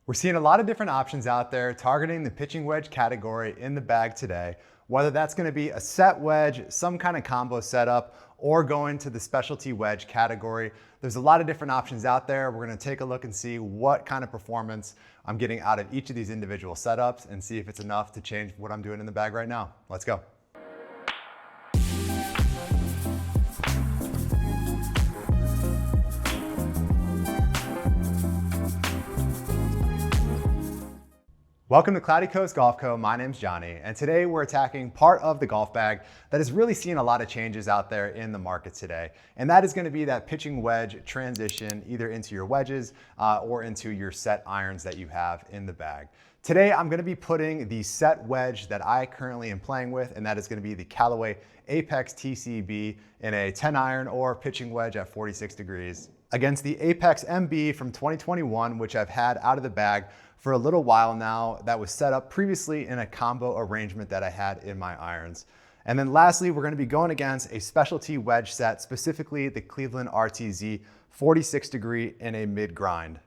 We're seeing a lot of different options out there targeting the pitching wedge category in the bag today, whether that's going to be a set wedge, some kind of combo setup, or going to the specialty wedge category. There's a lot of different options out there. We're going to take a look and see what kind of performance I'm getting out of each of these individual setups and see if it's enough to change what I'm doing in the bag right now. Let's go. Welcome to Cloudy Coast Golf Co. My name's Johnny, and today we're attacking part of the golf bag that is really seeing a lot of changes out there in the market today. And that is going to be that pitching wedge transition either into your wedges or into your set irons that you have in the bag. Today I'm going to be putting the set wedge that I currently am playing with, and that is going to be the Callaway Apex TCB in a 10 iron or pitching wedge at 46 degrees against the Apex MB from 2021, which I've had out of the bag for a little while now, that was set up previously in a combo arrangement that I had in my irons. And then lastly, we're going to be going against a specialty wedge set, specifically the Cleveland RTZ 46 degree in a mid grind.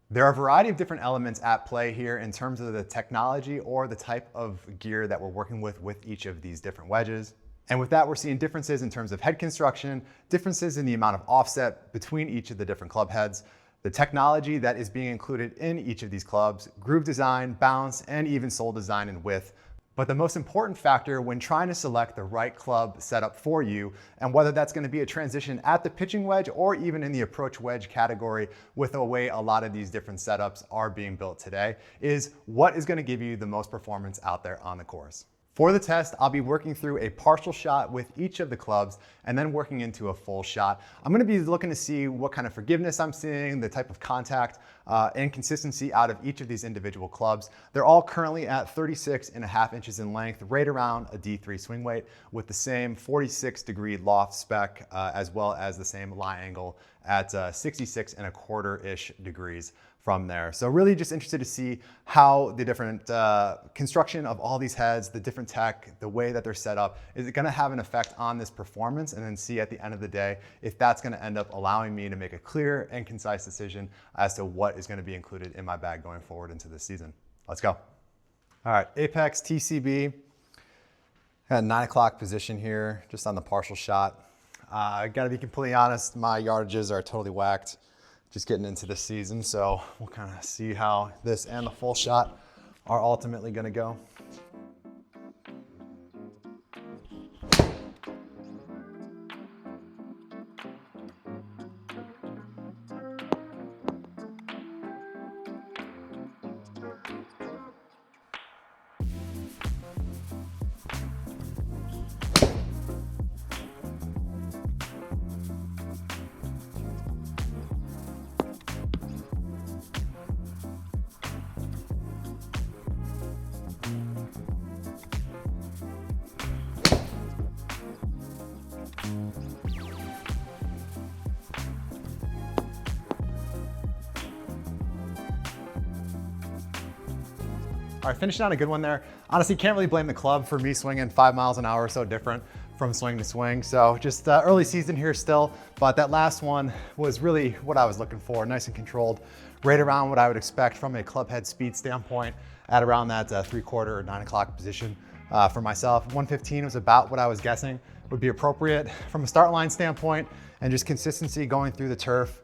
There are a variety of different elements at play here in terms of the technology or the type of gear that we're working with each of these different wedges. And with that, we're seeing differences in terms of head construction, differences in the amount of offset between each of the different club heads, the technology that is being included in each of these clubs, groove design, bounce, and even sole design and width. But the most important factor when trying to select the right club setup for you, and whether that's going to be a transition at the pitching wedge or even in the approach wedge category with the way a lot of these different setups are being built today, is what is going to give you the most performance out there on the course. For the test, I'll be working through a partial shot with each of the clubs and then working into a full shot. I'm going to be looking to see what kind of forgiveness I'm seeing, the type of contact and consistency out of each of these individual clubs. They're all currently at 36.5 inches in length, right around a D3 swing weight with the same 46 degree loft spec as well as the same lie angle at 66.25-ish degrees from there. So really just interested to see how the different construction of all these heads, the different tech, the way that they're set up, is it gonna have an effect on this performance, and then see at the end of the day if that's gonna end up allowing me to make a clear and concise decision as to what is gonna be included in my bag going forward into this season. Let's go. All right, Apex TCB, at 9 o'clock position here, just on the partial shot. I gotta be completely honest, my yardages are totally whacked. Just getting into this season, so we'll kind of see how this and the full shot are ultimately going to go. All right, finishing on a good one there. Honestly, can't really blame the club for me swinging 5 miles an hour, so different from swing to swing. So just early season here still, but that last one was really what I was looking for, nice and controlled, right around what I would expect from a club head speed standpoint at around that 3/4 or 9 o'clock position for myself. 115 was about what I was guessing would be appropriate from a start line standpoint, and just consistency going through the turf.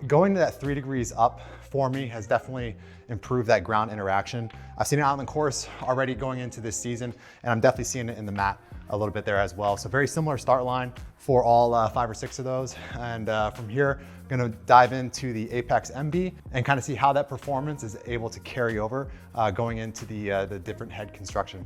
Going to that 3 degrees up for me has definitely improved that ground interaction. I've seen it out on the course already going into this season, and I'm definitely seeing it in the mat a little bit there as well. So very similar start line for all 5 or 6 of those. And from here, I'm gonna dive into the Apex MB and kind of see how that performance is able to carry over going into the different head construction.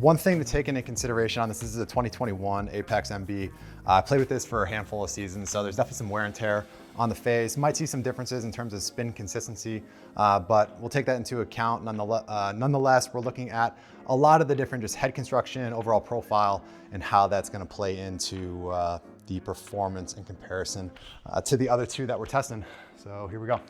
One thing to take into consideration on this is a 2021 Apex MB. I played with this for a handful of seasons, so there's definitely some wear and tear on the face. Might see some differences in terms of spin consistency, but we'll take that into account. Nonetheless, we're looking at a lot of the different just head construction, overall profile, and how that's gonna play into the performance in comparison to the other two that we're testing. So here we go.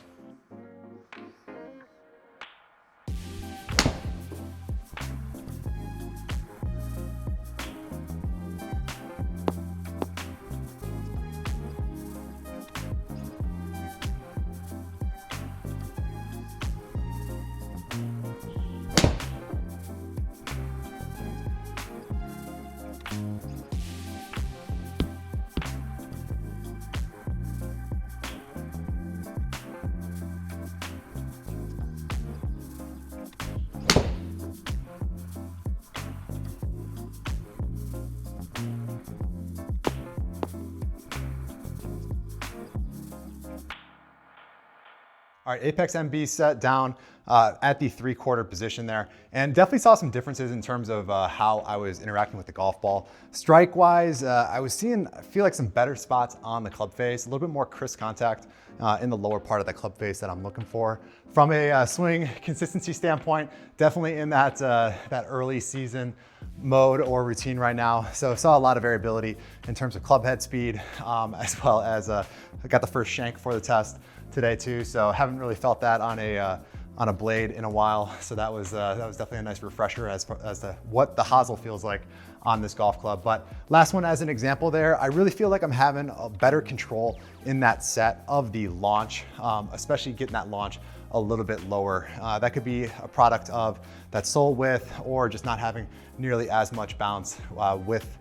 All right, Apex MB set down at the 3/4 position there, and definitely saw some differences in terms of how I was interacting with the golf ball. Strike-wise, I feel like some better spots on the club face, a little bit more crisp contact in the lower part of the club face that I'm looking for. From a swing consistency standpoint, definitely in that early season mode or routine right now. So saw a lot of variability in terms of club head speed, as well as I got the first shank for the test today too. So haven't really felt that on a blade in a while. So that was definitely a nice refresher as to what the hosel feels like on this golf club. But last one as an example there, I really feel like I'm having a better control in that set of the launch, especially getting that launch a little bit lower. That could be a product of that sole width or just not having nearly as much bounce with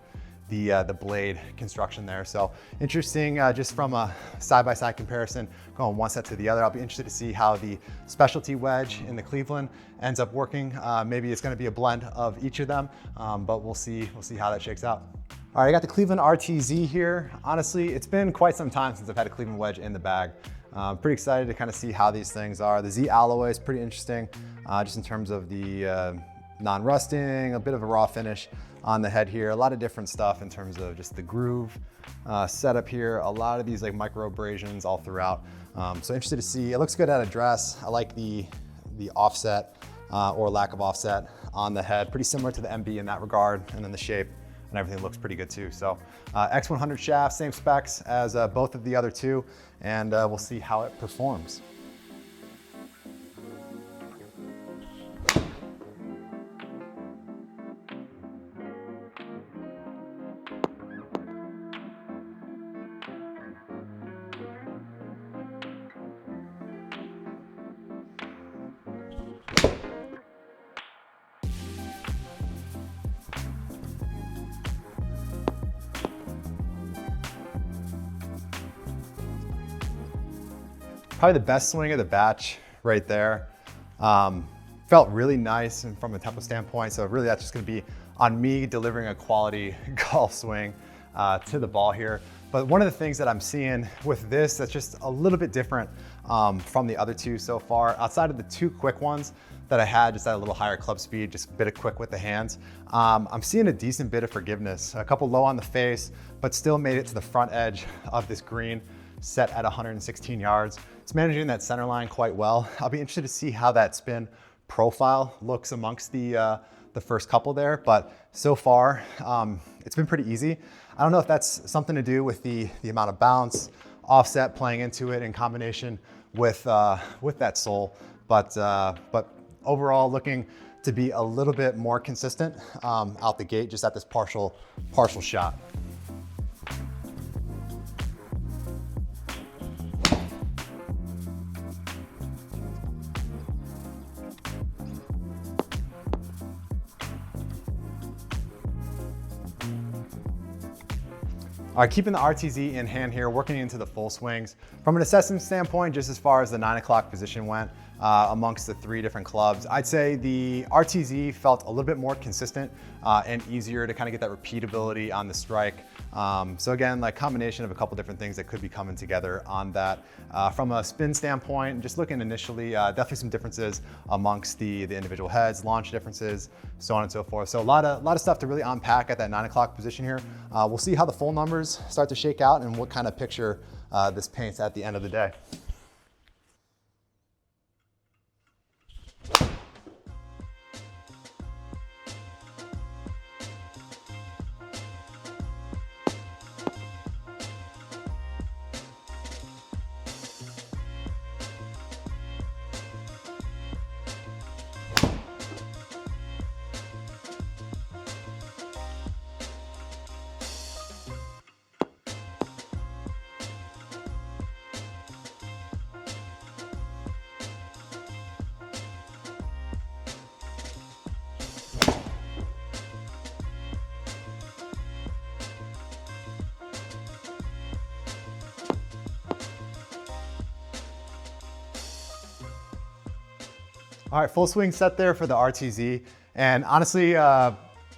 the blade construction there. So interesting, just from a side-by-side comparison, going one set to the other. I'll be interested to see how the Specialty wedge in the Cleveland ends up working. Maybe it's gonna be a blend of each of them, but we'll see how that shakes out. All right, I got the Cleveland RTZ here. Honestly, it's been quite some time since I've had a Cleveland wedge in the bag. Pretty excited to kind of see how these things are. The Z alloy is pretty interesting, just in terms of the non-rusting, a bit of a raw finish on the head here. A lot of different stuff in terms of just the groove setup here. A lot of these like micro abrasions all throughout. So interested to see. It looks good at address. I like the offset or lack of offset on the head. Pretty similar to the MB in that regard. And then the shape and everything looks pretty good too. So X100 shaft, same specs as both of the other two. And we'll see how it performs. Probably the best swing of the batch right there. Felt really nice and from a tempo standpoint. So really that's just gonna be on me delivering a quality golf swing to the ball here. But one of the things that I'm seeing with this that's just a little bit different from the other two so far, outside of the two quick ones that I had just at a little higher club speed, just a bit of quick with the hands, I'm seeing a decent bit of forgiveness. A couple low on the face, but still made it to the front edge of this green, set at 116 yards. It's managing that center line quite well. I'll be interested to see how that spin profile looks amongst the first couple there, but so far it's been pretty easy. I don't know if that's something to do with the amount of bounce, offset playing into it in combination with that sole, but overall looking to be a little bit more consistent out the gate, just at this partial shot. All right, keeping the RTZ in hand here, working into the full swings. From an assessment standpoint, just as far as the 9 o'clock position went amongst the 3 different clubs, I'd say the RTZ felt a little bit more consistent and easier to kind of get that repeatability on the strike. So again, like combination of a couple different things that could be coming together on that. From a spin standpoint, just looking initially, definitely some differences amongst the individual heads, launch differences, so on and so forth. So a lot of stuff to really unpack at that 9 o'clock position here. We'll see how the full numbers start to shake out and what kind of picture this paints at the end of the day. All right, full swing set there for the RTZ. And honestly,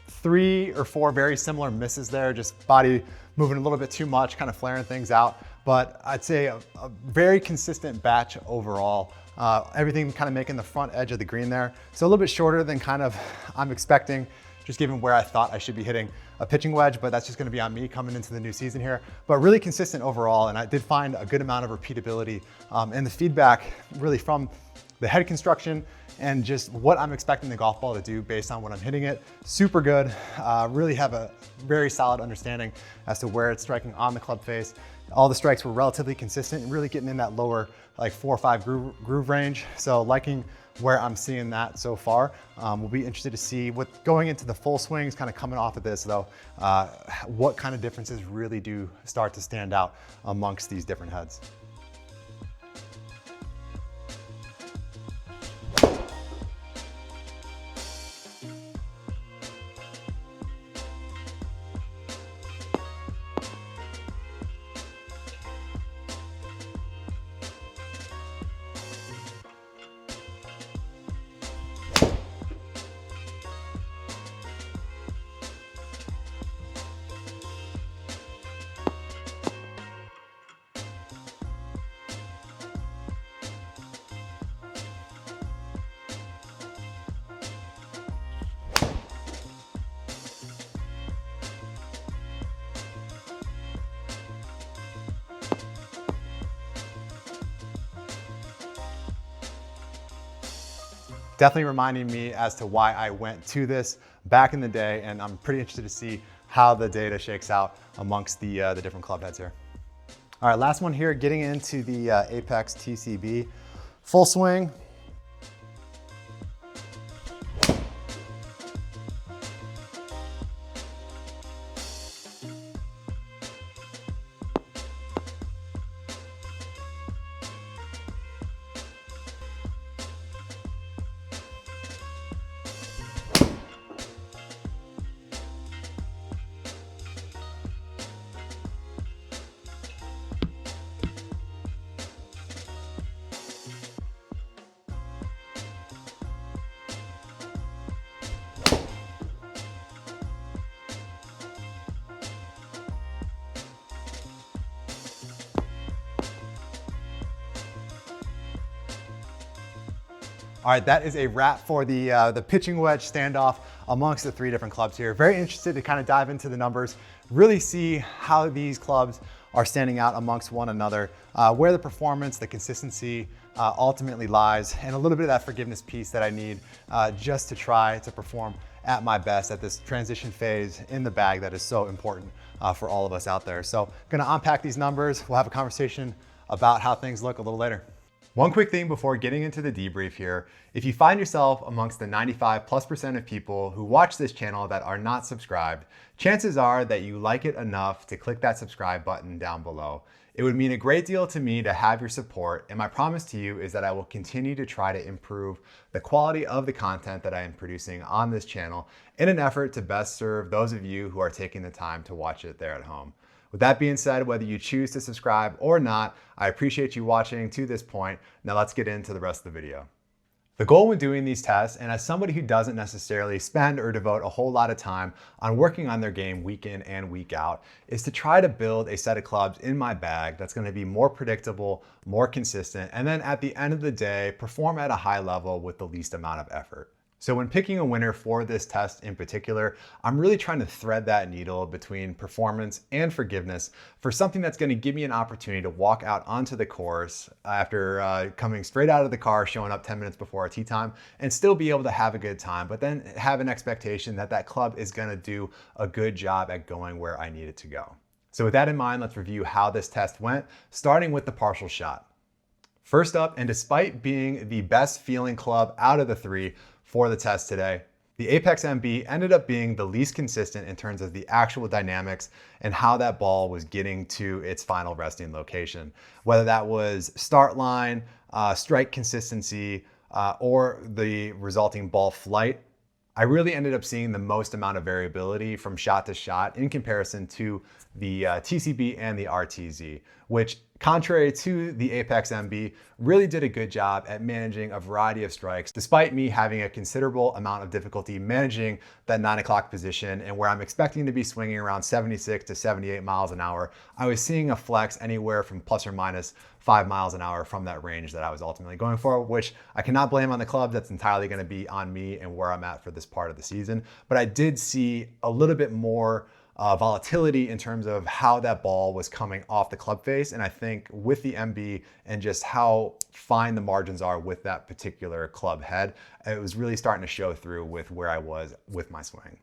3 or 4 very similar misses there, just body moving a little bit too much, kind of flaring things out. but I'd say a very consistent batch overall. Everything kind of making the front edge of the green there. So a little bit shorter than kind of I'm expecting, just given where I thought I should be hitting a pitching wedge, but that's just gonna be on me coming into the new season here. But really consistent overall, and I did find a good amount of repeatability and the feedback really from the head construction and just what I'm expecting the golf ball to do based on when I'm hitting it. Super good. Really have a very solid understanding as to where it's striking on the club face. All the strikes were relatively consistent and really getting in that lower like 4 or 5 groove range. So liking where I'm seeing that so far. We'll be interested to see what going into the full swings, kind of coming off of this though, what kind of differences really do start to stand out amongst these different heads. Definitely reminding me as to why I went to this back in the day, and I'm pretty interested to see how the data shakes out amongst the different club heads here. All right, last one here, getting into the Apex TCB. Full swing. All right, that is a wrap for the pitching wedge standoff amongst the 3 different clubs here. Very interested to kind of dive into the numbers, really see how these clubs are standing out amongst one another, where the performance, the consistency ultimately lies, and a little bit of that forgiveness piece that I need just to try to perform at my best at this transition phase in the bag that is so important for all of us out there. So gonna unpack these numbers. We'll have a conversation about how things look a little later. One quick thing before getting into the debrief here, if you find yourself amongst the 95+% of people who watch this channel that are not subscribed, chances are that you like it enough to click that subscribe button down below. It would mean a great deal to me to have your support, and my promise to you is that I will continue to try to improve the quality of the content that I am producing on this channel in an effort to best serve those of you who are taking the time to watch it there at home. With that being said, whether you choose to subscribe or not, I appreciate you watching to this point. Now let's get into the rest of the video. The goal when doing these tests, and as somebody who doesn't necessarily spend or devote a whole lot of time on working on their game week in and week out, is to try to build a set of clubs in my bag that's going to be more predictable, more consistent, and then at the end of the day, perform at a high level with the least amount of effort. So when picking a winner for this test in particular, I'm really trying to thread that needle between performance and forgiveness for something that's going to give me an opportunity to walk out onto the course after coming straight out of the car, showing up 10 minutes before our tee time, and still be able to have a good time, but then have an expectation that that club is going to do a good job at going where I need it to go. So with that in mind, let's review how this test went, starting with the partial shot. First up, and despite being the best feeling club out of the 3, for the test today, the Apex MB ended up being the least consistent in terms of the actual dynamics and how that ball was getting to its final resting location. Whether that was start line, strike consistency, or the resulting ball flight, I really ended up seeing the most amount of variability from shot to shot in comparison to the TCB and the RTZ, which Contrary to the Apex MB, really did a good job at managing a variety of strikes, despite me having a considerable amount of difficulty managing that 9 o'clock position, and where I'm expecting to be swinging around 76 to 78 miles an hour, I was seeing a flex anywhere from plus or minus 5 miles an hour from that range that I was ultimately going for, which I cannot blame on the club. That's entirely going to be on me and where I'm at for this part of the season. But I did see a little bit more volatility in terms of how that ball was coming off the club face. And I think with the MB and just how fine the margins are with that particular club head, it was really starting to show through with where I was with my swing.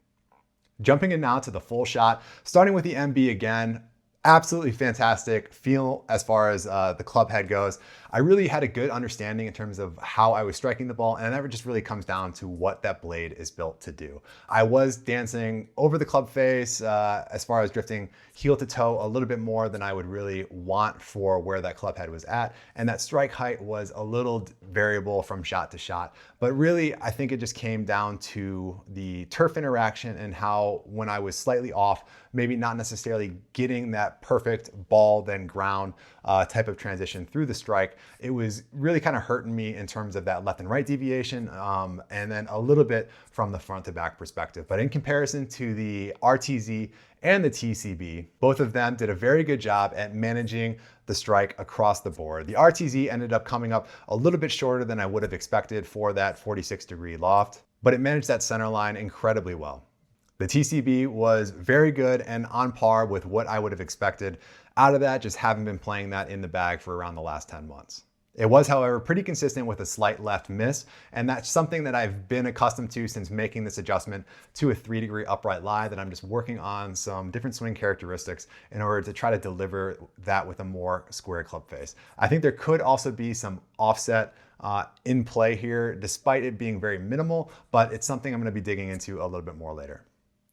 Jumping in now to the full shot, starting with the MB again. Absolutely fantastic feel as far as the club head goes. I really had a good understanding in terms of how I was striking the ball, and that just really comes down to what that blade is built to do. I was dancing over the club face as far as drifting heel to toe a little bit more than I would really want for where that club head was at, and that strike height was a little variable from shot to shot. But really, I think it just came down to the turf interaction and how when I was slightly off, maybe not necessarily getting that perfect ball then ground type of transition through the strike, it was really kind of hurting me in terms of that left and right deviation, and then a little bit from the front to back perspective. But in comparison to the RTZ and the TCB, both of them did a very good job at managing the strike across the board. The RTZ ended up coming up a little bit shorter than I would have expected for that 46-degree loft, but it managed that center line incredibly well. The TCB was very good and on par with what I would have expected out of that, just haven't been playing that in the bag for around the last 10 months. It was, however, pretty consistent with a slight left miss, and that's something that I've been accustomed to since making this adjustment to a 3-degree upright lie, that I'm just working on some different swing characteristics in order to try to deliver that with a more square club face. I think there could also be some offset in play here, despite it being very minimal, but it's something I'm going to be digging into a little bit more later.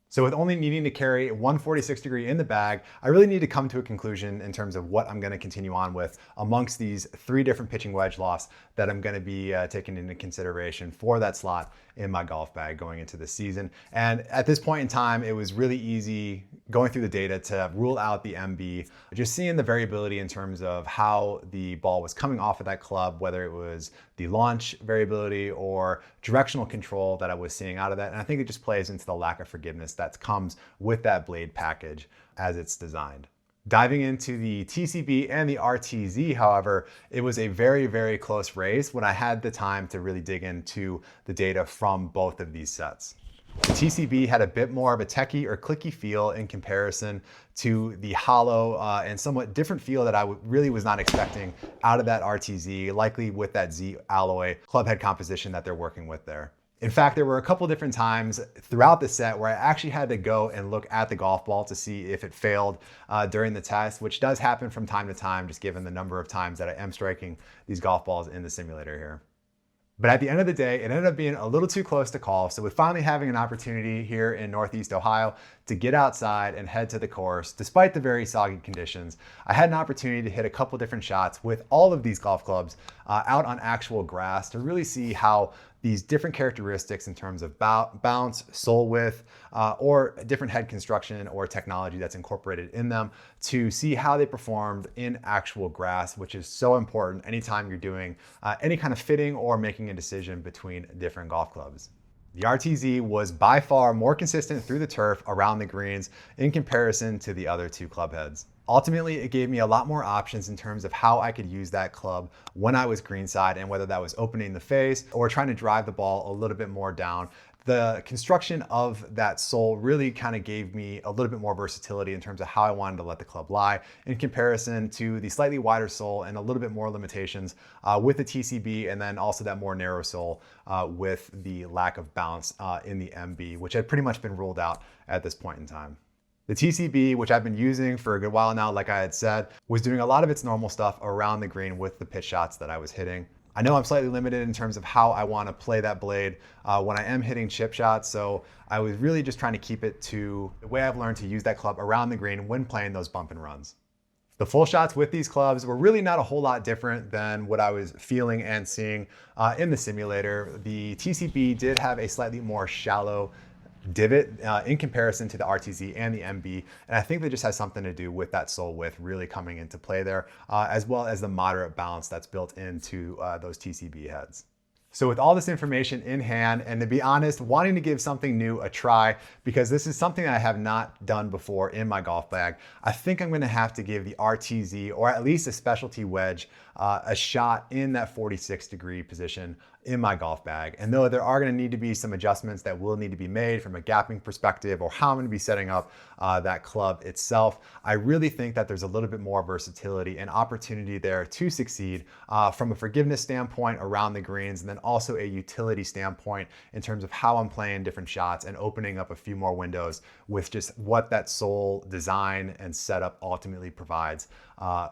So with only needing to carry 146 degree in the bag, I really need to come to a conclusion in terms of what I'm going to continue on with amongst these 3 different pitching wedge lofts that I'm going to be taking into consideration for that slot in my golf bag going into the season. And at this point in time, it was really easy going through the data to rule out the MB, just seeing the variability in terms of how the ball was coming off of that club, whether it was the launch variability or directional control that I was seeing out of that. And I think it just plays into the lack of forgiveness that comes with that blade package as it's designed. Diving into the TCB and the RTZ, however, it was a very, very close race when I had the time to really dig into the data from both of these sets. The TCB had a bit more of a techie or clicky feel in comparison to the hollow and somewhat different feel that I really was not expecting out of that RTZ, likely with that Z alloy clubhead composition that they're working with there. In fact, there were a couple different times throughout the set where I actually had to go and look at the golf ball to see if it failed during the test, which does happen from time to time, just given the number of times that I am striking these golf balls in the simulator here. But at the end of the day, it ended up being a little too close to call. So with finally having an opportunity here in Northeast Ohio to get outside and head to the course, despite the very soggy conditions, I had an opportunity to hit a couple different shots with all of these golf clubs out on actual grass to really see how these different characteristics in terms of bounce, sole width, or different head construction or technology that's incorporated in them, to see how they performed in actual grass, which is so important anytime you're doing any kind of fitting or making a decision between different golf clubs. The RTZ was by far more consistent through the turf around the greens in comparison to the other 2 club heads. Ultimately, it gave me a lot more options in terms of how I could use that club when I was greenside, and whether that was opening the face or trying to drive the ball a little bit more down. The construction of that sole really kind of gave me a little bit more versatility in terms of how I wanted to let the club lie in comparison to the slightly wider sole and a little bit more limitations with the TCB, and then also that more narrow sole with the lack of bounce in the MB, which had pretty much been ruled out at this point in time. The TCB, which I've been using for a good while now, like I had said, was doing a lot of its normal stuff around the green with the pitch shots that I was hitting. I know I'm slightly limited in terms of how I want to play that blade when I am hitting chip shots, so I was really just trying to keep it to the way I've learned to use that club around the green when playing those bump and runs. The full shots with these clubs were really not a whole lot different than what I was feeling and seeing in the simulator. The TCB did have a slightly more shallow divot in comparison to the RTZ and the MB. And I think that just has something to do with that sole width really coming into play there, as well as the moderate bounce that's built into those TCB heads. So with all this information in hand, and to be honest, wanting to give something new a try, because this is something I have not done before in my golf bag, I think I'm gonna have to give the RTZ, or at least a specialty wedge, a shot in that 46-degree position in my golf bag. And though there are gonna need to be some adjustments that will need to be made from a gapping perspective, or how I'm gonna be setting up that club itself, I really think that there's a little bit more versatility and opportunity there to succeed from a forgiveness standpoint around the greens, and then also a utility standpoint in terms of how I'm playing different shots and opening up a few more windows with just what that sole design and setup ultimately provides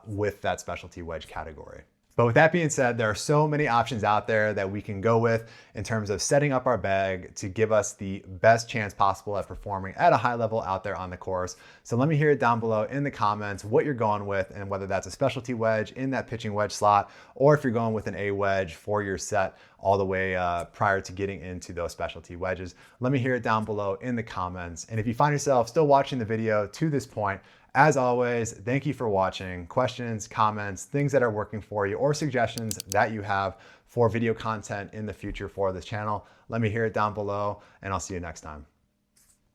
with that specialty wedge category. But with that being said, there are so many options out there that we can go with in terms of setting up our bag to give us the best chance possible at performing at a high level out there on the course. So let me hear it down below in the comments what you're going with, and whether that's a specialty wedge in that pitching wedge slot, or if you're going with an A wedge for your set all the way prior to getting into those specialty wedges. Let me hear it down below in the comments. And if you find yourself still watching the video to this point, as always, thank you for watching. Questions, comments, things that are working for you, or suggestions that you have for video content in the future for this channel, let me hear it down below, and I'll see you next time.